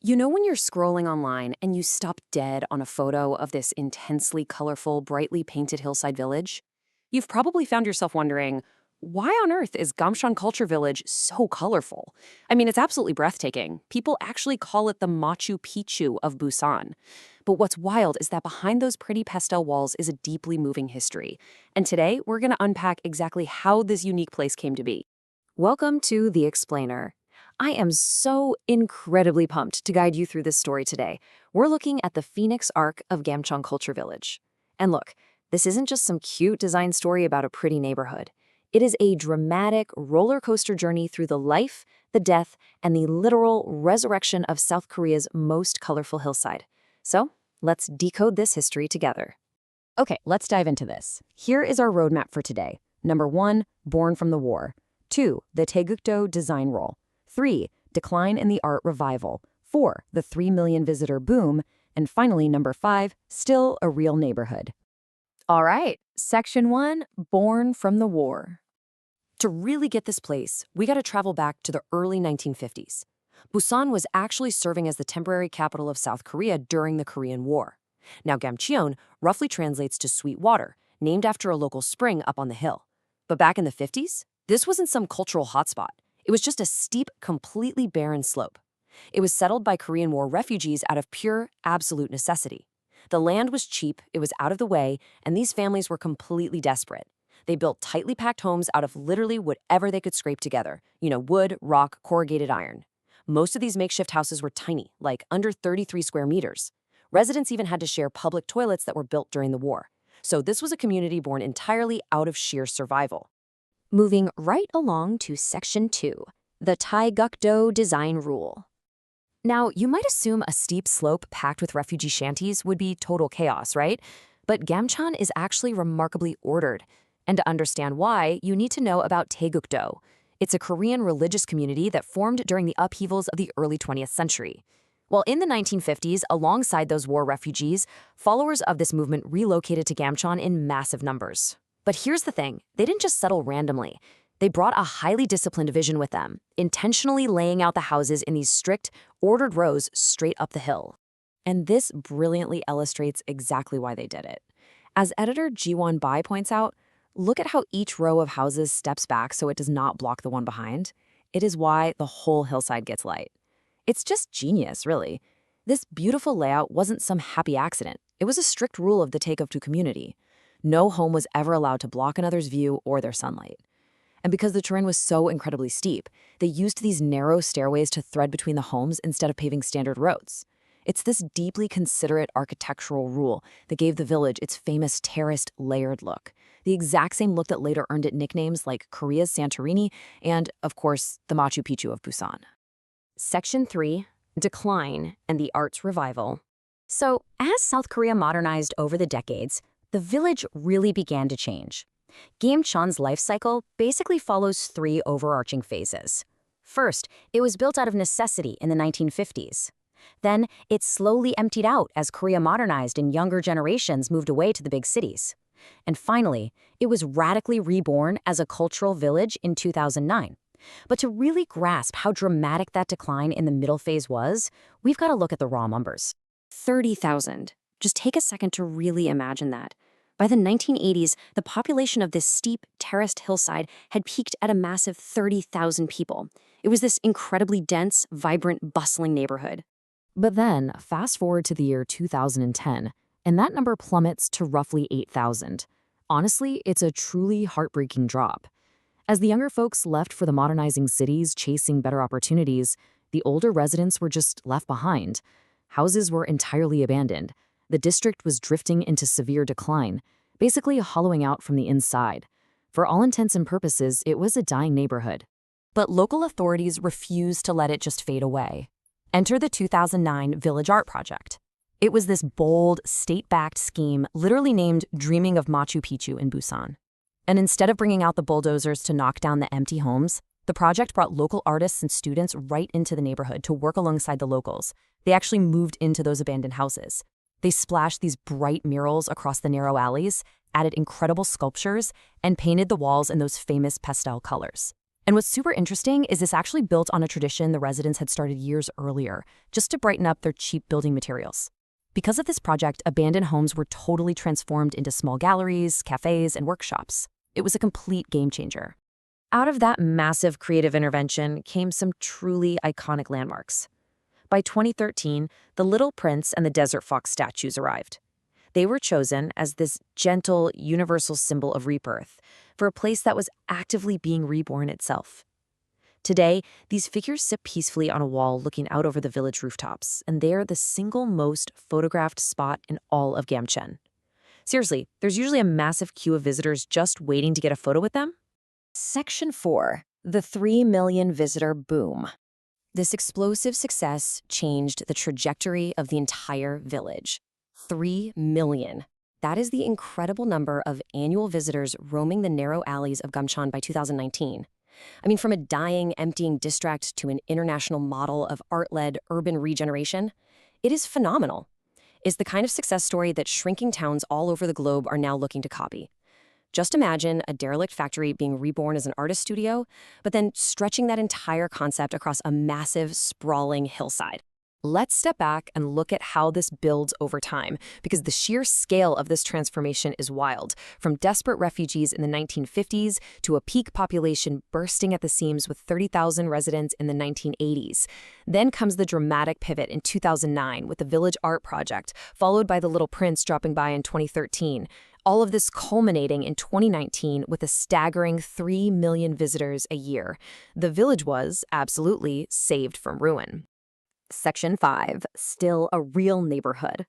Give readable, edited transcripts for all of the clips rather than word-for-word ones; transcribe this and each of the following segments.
You know when you're scrolling online and you stop dead on a photo of this intensely colorful, brightly painted hillside village? You've probably found yourself wondering, why on earth is Gamcheon Culture Village so colorful? I mean, it's absolutely breathtaking. People actually call it the Machu Picchu of Busan. But what's wild is that behind those pretty pastel walls is a deeply moving history. And today, we're going to unpack exactly how this unique place came to be. Welcome to The Explainer. I am so incredibly pumped to guide you through this story today. We're looking at the Phoenix Arc of Gamcheon Culture Village. And look, this isn't just some cute design story about a pretty neighborhood. It is a dramatic roller coaster journey through the life, the death, and the literal resurrection of South Korea's most colorful hillside. So, let's decode this history together. Okay, let's dive into this. Here is our roadmap for today. Number 1, born from the war. 2, the Taegeukdo design role. 3, decline in the art revival. 4, the 3 million visitor boom. And finally, number 5, still a real neighborhood. All right, section 1, born from the war. To really get this place, we got to travel back to the early 1950s. Busan was actually serving as the temporary capital of South Korea during the Korean War. Now, Gamcheon roughly translates to sweet water, named after a local spring up on the hill. But back in the 50s, this wasn't some cultural hotspot. It was just a steep, completely barren slope. It was settled by Korean War refugees out of pure, absolute necessity. The land was cheap, it was out of the way, and these families were completely desperate. They built tightly packed homes out of literally whatever they could scrape together. Wood, rock, corrugated iron. Most of these makeshift houses were tiny, like under 33 square meters. Residents even had to share public toilets that were built during the war. So this was a community born entirely out of sheer survival. Moving right along to section 2, the Taegeukdo design rule. Now, you might assume a steep slope packed with refugee shanties would be total chaos, right? But Gamcheon is actually remarkably ordered. And to understand why, you need to know about Taegeukdo. It's a Korean religious community that formed during the upheavals of the early 20th century. Well, in the 1950s, alongside those war refugees, followers of this movement relocated to Gamcheon in massive numbers. But here's the thing, they didn't just settle randomly. They brought a highly disciplined vision with them, intentionally laying out the houses in these strict, ordered rows straight up the hill. And this brilliantly illustrates exactly why they did it. As editor Jiwon Bai points out, look at how each row of houses steps back so it does not block the one behind. It is why the whole hillside gets light. It's just genius, really. This beautiful layout wasn't some happy accident. It was a strict rule of the Taegeukdo community. No home was ever allowed to block another's view or their sunlight. And because the terrain was so incredibly steep, they used these narrow stairways to thread between the homes instead of paving standard roads. It's this deeply considerate architectural rule that gave the village its famous terraced, layered look, the exact same look that later earned it nicknames like Korea's Santorini and, of course, the Machu Picchu of Busan. Section 3, decline and the arts revival. So, as South Korea modernized over the decades, the village really began to change. Gamcheon's life cycle basically follows 3 overarching phases. First, it was built out of necessity in the 1950s. Then, it slowly emptied out as Korea modernized and younger generations moved away to the big cities. And finally, it was radically reborn as a cultural village in 2009. But to really grasp how dramatic that decline in the middle phase was, we've got to look at the raw numbers. 30,000. Just take a second to really imagine that. By the 1980s, the population of this steep, terraced hillside had peaked at a massive 30,000 people. It was this incredibly dense, vibrant, bustling neighborhood. But then, fast forward to the year 2010, and that number plummets to roughly 8,000. Honestly, it's a truly heartbreaking drop. As the younger folks left for the modernizing cities chasing better opportunities, the older residents were just left behind. Houses were entirely abandoned. The district was drifting into severe decline, basically hollowing out from the inside. For all intents and purposes, it was a dying neighborhood. But local authorities refused to let it just fade away. Enter the 2009 Village Art Project. It was this bold, state-backed scheme literally named Dreaming of Machu Picchu in Busan. And instead of bringing out the bulldozers to knock down the empty homes, the project brought local artists and students right into the neighborhood to work alongside the locals. They actually moved into those abandoned houses. They splashed these bright murals across the narrow alleys, added incredible sculptures, and painted the walls in those famous pastel colors. And what's super interesting is this actually built on a tradition the residents had started years earlier, just to brighten up their cheap building materials. Because of this project, abandoned homes were totally transformed into small galleries, cafes, and workshops. It was a complete game changer. Out of that massive creative intervention came some truly iconic landmarks. By 2013, the Little Prince and the Desert Fox statues arrived. They were chosen as this gentle, universal symbol of rebirth for a place that was actively being reborn itself. Today, these figures sit peacefully on a wall looking out over the village rooftops, and they're the single most photographed spot in all of Gamcheon. Seriously, there's usually a massive queue of visitors just waiting to get a photo with them. Section 4. The 3 million visitor boom. This explosive success changed the trajectory of the entire village. 3 million. That is the incredible number of annual visitors roaming the narrow alleys of Gamcheon by 2019. I mean, from a dying, emptying district to an international model of art-led urban regeneration, it is phenomenal. It's the kind of success story that shrinking towns all over the globe are now looking to copy. Just imagine a derelict factory being reborn as an artist studio, but then stretching that entire concept across a massive, sprawling hillside. Let's step back and look at how this builds over time, because the sheer scale of this transformation is wild, from desperate refugees in the 1950s to a peak population bursting at the seams with 30,000 residents in the 1980s. Then comes the dramatic pivot in 2009 with the Village Art Project, followed by the Little Prince dropping by in 2013. All of this culminating in 2019 with a staggering 3 million visitors a year. The village was, absolutely, saved from ruin. Section 5. Still a real neighborhood.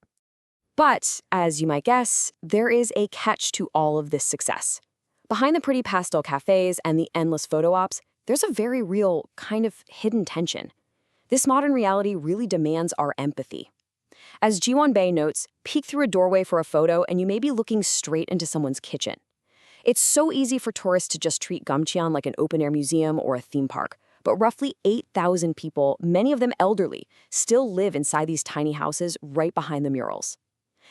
But, as you might guess, there is a catch to all of this success. Behind the pretty pastel cafes and the endless photo ops, there's a very real, kind of hidden tension. This modern reality really demands our empathy. As Jiwon Bae notes, peek through a doorway for a photo and you may be looking straight into someone's kitchen. It's so easy for tourists to just treat Gamcheon like an open-air museum or a theme park. But roughly 8,000 people, many of them elderly, still live inside these tiny houses right behind the murals.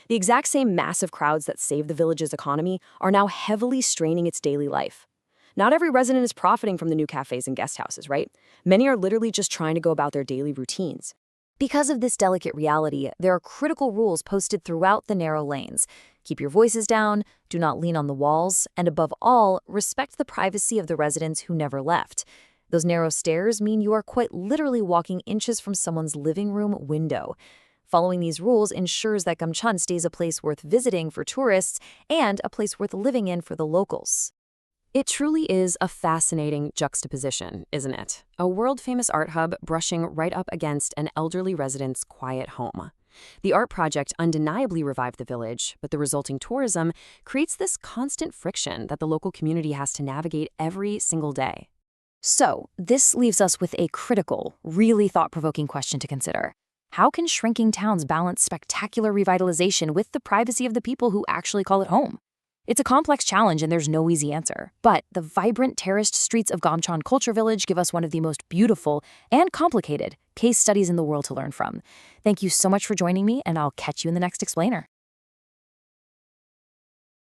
The exact same massive crowds that saved the village's economy are now heavily straining its daily life. Not every resident is profiting from the new cafes and guest houses, right? Many are literally just trying to go about their daily routines. Because of this delicate reality, there are critical rules posted throughout the narrow lanes. Keep your voices down, do not lean on the walls, and above all, respect the privacy of the residents who never left. Those narrow stairs mean you are quite literally walking inches from someone's living room window. Following these rules ensures that Gamcheon stays a place worth visiting for tourists and a place worth living in for the locals. It truly is a fascinating juxtaposition, isn't it? A world-famous art hub brushing right up against an elderly resident's quiet home. The art project undeniably revived the village, but the resulting tourism creates this constant friction that the local community has to navigate every single day. So, this leaves us with a critical, really thought-provoking question to consider. How can shrinking towns balance spectacular revitalization with the privacy of the people who actually call it home? It's a complex challenge and there's no easy answer. But the vibrant terraced streets of Gamcheon Culture Village give us one of the most beautiful and complicated case studies in the world to learn from. Thank you so much for joining me, and I'll catch you in the next explainer.